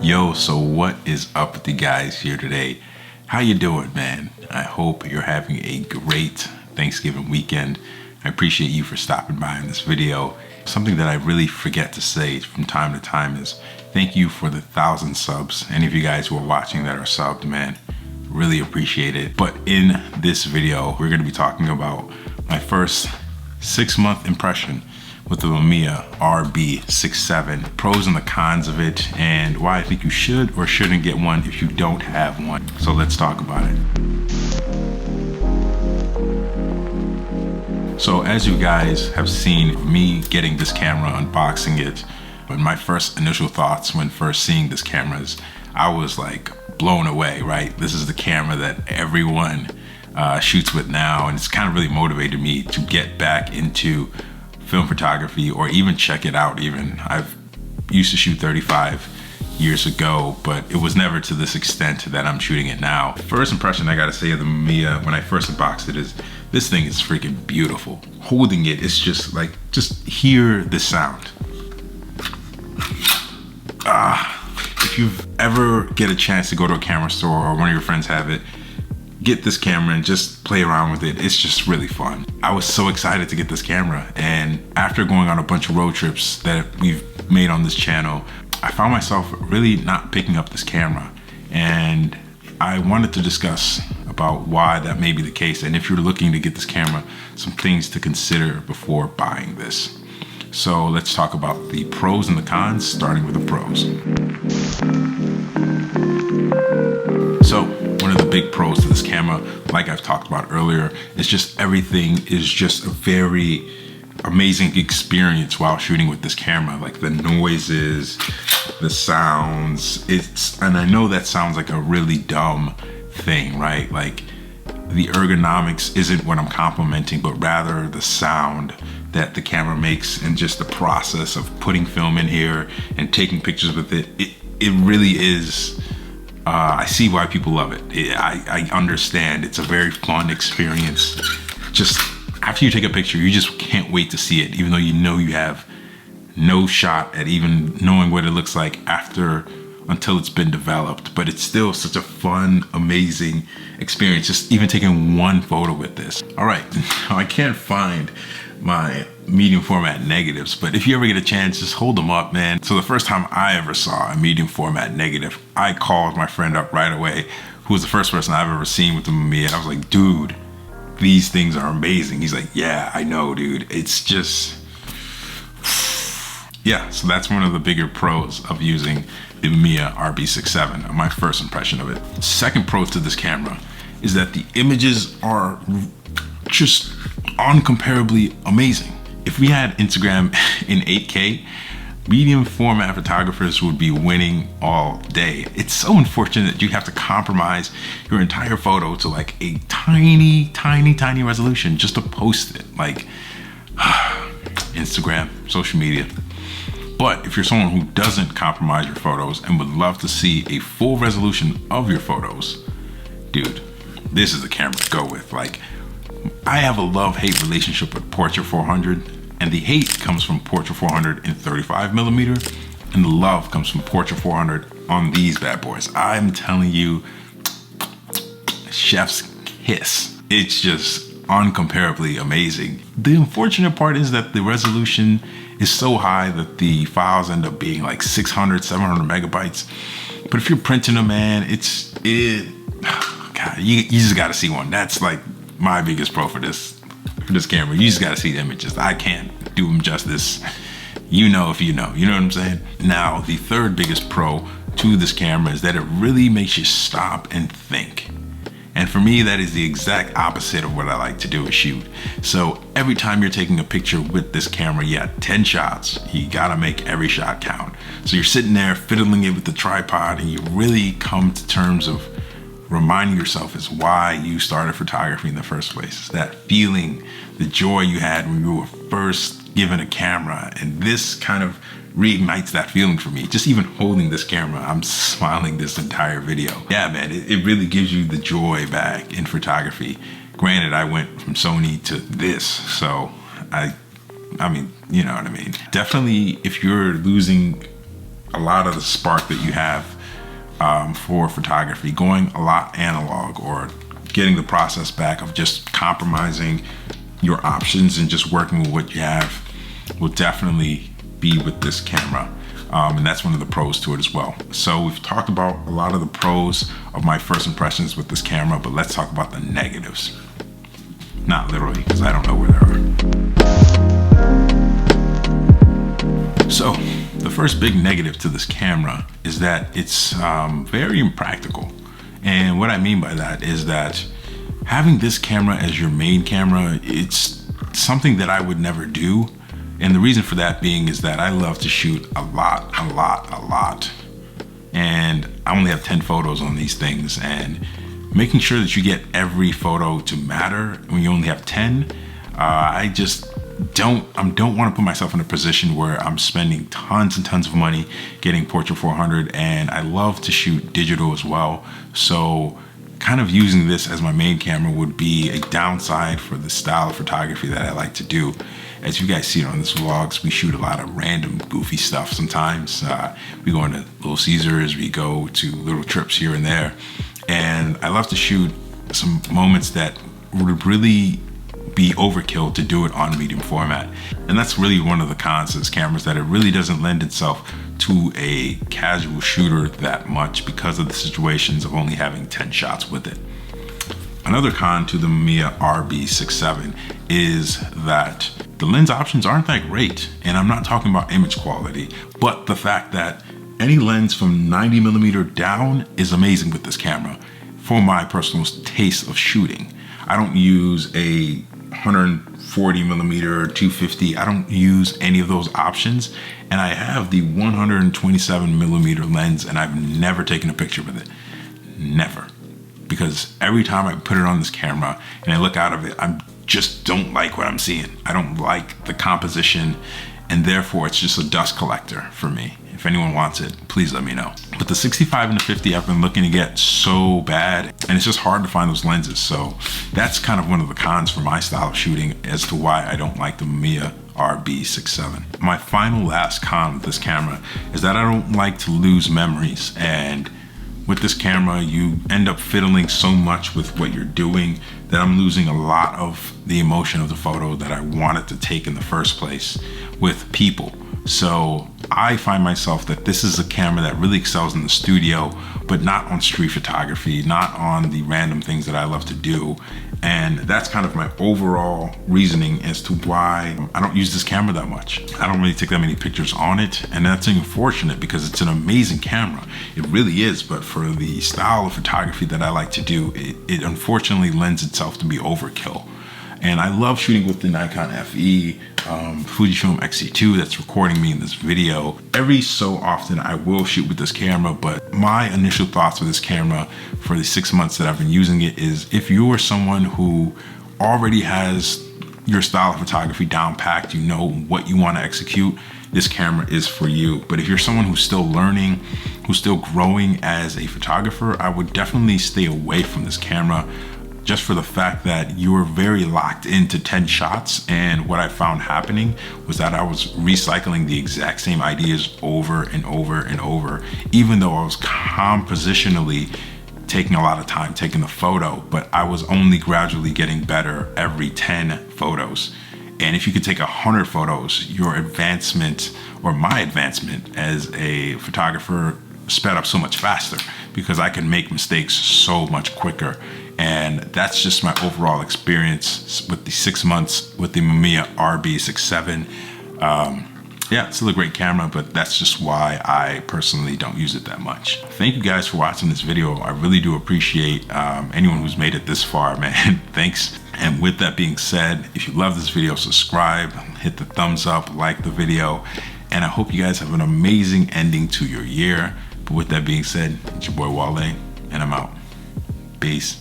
Yo, so what is up with you guys here today? How you doing, man? I hope you're having a great Thanksgiving weekend. I appreciate you for stopping by in this video. Something that I really forget to say from time to time is thank you for the 1,000 subs. Any of you guys who are watching that are subbed, man, really appreciate it. But in this video, we're gonna be talking about my first 6-month impression with the Mamiya RB67, pros and the cons of it, and why I think you should or shouldn't get one if you don't have one. So let's talk about it. So as you guys have seen me getting this camera, unboxing it, but my first initial thoughts when first seeing this camera is I was like blown away, right? This is the camera that everyone shoots with now, and it's kind of really motivated me to get back into film photography or even check it out. Even I've used to shoot 35 years ago, but it was never to this extent that I'm shooting it now. First impression I gotta say of the Mamiya when I first unboxed it is this thing is freaking beautiful. Holding it, it's just like, just hear the sound. If you've ever get a chance to go to a camera store or one of your friends have it, get this camera and just play around with it. It's just really fun. I was so excited to get this camera, and after going on a bunch of road trips that we've made on this channel, I found myself really not picking up this camera, and I wanted to discuss about why that may be the case, and if you're looking to get this camera, some things to consider before buying this. So let's talk about the pros and the cons, starting with the pros. So one of the big pros to this camera, like I've talked about earlier, is just everything is just a very amazing experience while shooting with this camera. Like the noises, the sounds, and I know that sounds like a really dumb thing, right? Like the ergonomics isn't what I'm complimenting, but rather the sound that the camera makes and just the process of putting film in here and taking pictures with it. It really is. I see why people love it. I understand. It's a very fun experience. Just after you take a picture, you just can't wait to see it, even though you know you have no shot at even knowing what it looks like until it's been developed. But it's still such a fun, amazing experience, just even taking one photo with this. All right, now I can't find my medium format negatives, but if you ever get a chance, just hold them up, man. So the first time I ever saw a medium format negative, I called my friend up right away, who was the first person I've ever seen with the Mamiya. I was like, dude, these things are amazing. He's like, yeah, I know, dude. It's just, yeah. So that's one of the bigger pros of using the Mamiya RB67, my first impression of it. Second pro to this camera is that the images are just uncomparably amazing. If we had Instagram in 8K, medium format photographers would be winning all day. It's so unfortunate that you have to compromise your entire photo to like a tiny resolution just to post it. Like Instagram, social media. But if you're someone who doesn't compromise your photos and would love to see a full resolution of your photos, dude, this is the camera to go with. Like, I have a love-hate relationship with Portra 400, and the hate comes from Portra 400 in 35mm, and the love comes from Portra 400 on these bad boys. I'm telling you, chef's kiss. It's just uncomparably amazing. The unfortunate part is that the resolution is so high that the files end up being like 600, 700 megabytes. But if you're printing them, man, God, you just gotta see one. That's like my biggest pro for this camera. You just gotta see the images. I can't do them justice. You know if you know what I'm saying? Now, the third biggest pro to this camera is that it really makes you stop and think. And for me, that is the exact opposite of what I like to do is shoot. So every time you're taking a picture with this camera, you got 10 shots. You gotta make every shot count. So you're sitting there fiddling it with the tripod, and you really come to terms of reminding yourself is why you started photography in the first place. It's that feeling, the joy you had when you were first given a camera, and this kind of reignites that feeling for me. Just even holding this camera, I'm smiling this entire video. Yeah, man, it really gives you the joy back in photography. Granted, I went from Sony to this, so I mean, you know what I mean. Definitely, if you're losing a lot of the spark that you have for photography, going a lot analog or getting the process back of just compromising your options and just working with what you have will definitely be with this camera. And that's one of the pros to it as well. So we've talked about a lot of the pros of my first impressions with this camera, but let's talk about the negatives. Not literally, because I don't know where they are. So the first big negative to this camera is that it's very impractical. And what I mean by that is that having this camera as your main camera, it's something that I would never do. And the reason for that being is that I love to shoot a lot. And I only have 10 photos on these things, and making sure that you get every photo to matter when you only have 10, I just don't want to put myself in a position where I'm spending tons and tons of money getting Portra 400, and I love to shoot digital as well. So kind of using this as my main camera would be a downside for the style of photography that I like to do. As you guys see on this vlogs, we shoot a lot of random goofy stuff sometimes. We go into Little Caesars, we go to little trips here and there. And I love to shoot some moments that would really be overkill to do it on medium format. And that's really one of the cons of this camera, is that it really doesn't lend itself to a casual shooter that much because of the situations of only having 10 shots with it. Another con to the Mamiya RB67 is that the lens options aren't that great. And I'm not talking about image quality, but the fact that any lens from 90mm down is amazing with this camera for my personal taste of shooting. I don't use a 140mm or 250. I don't use any of those options. And I have the 127mm lens, and I've never taken a picture with it. Never. Because every time I put it on this camera and I look out of it, I just don't like what I'm seeing. I don't like the composition, and therefore it's just a dust collector for me. If anyone wants it, please let me know. But the 65 and the 50 I've been looking to get so bad, and it's just hard to find those lenses. So that's kind of one of the cons for my style of shooting as to why I don't like the Mamiya RB67. My last con with this camera is that I don't like to lose memories, and with this camera, you end up fiddling so much with what you're doing that I'm losing a lot of the emotion of the photo that I wanted to take in the first place with people. So I find myself that this is a camera that really excels in the studio, but not on street photography, not on the random things that I love to do. And that's kind of my overall reasoning as to why I don't use this camera that much. I don't really take that many pictures on it, and that's unfortunate because it's an amazing camera. It really is, but for the style of photography that I like to do, it unfortunately lends itself to be overkill. And I love shooting with the Nikon FE, Fujifilm X-T2 that's recording me in this video. Every so often I will shoot with this camera, but my initial thoughts with this camera for the 6 months that I've been using it is, if you are someone who already has your style of photography down packed, you know what you want to execute, this camera is for you. But if you're someone who's still learning, who's still growing as a photographer, I would definitely stay away from this camera, just for the fact that you were very locked into 10 shots. And what I found happening was that I was recycling the exact same ideas over and over and over, even though I was compositionally taking a lot of time taking the photo, but I was only gradually getting better every 10 photos. And if you could take 100 photos, your advancement, or my advancement as a photographer, sped up so much faster because I can make mistakes so much quicker. And that's just my overall experience with the 6 months with the Mamiya RB67. Yeah, it's still a great camera, but that's just why I personally don't use it that much. Thank you guys for watching this video. I really do appreciate anyone who's made it this far, man. Thanks. And with that being said, if you love this video, subscribe, hit the thumbs up, like the video, and I hope you guys have an amazing ending to your year. But with that being said, it's your boy Wale, and I'm out. Peace.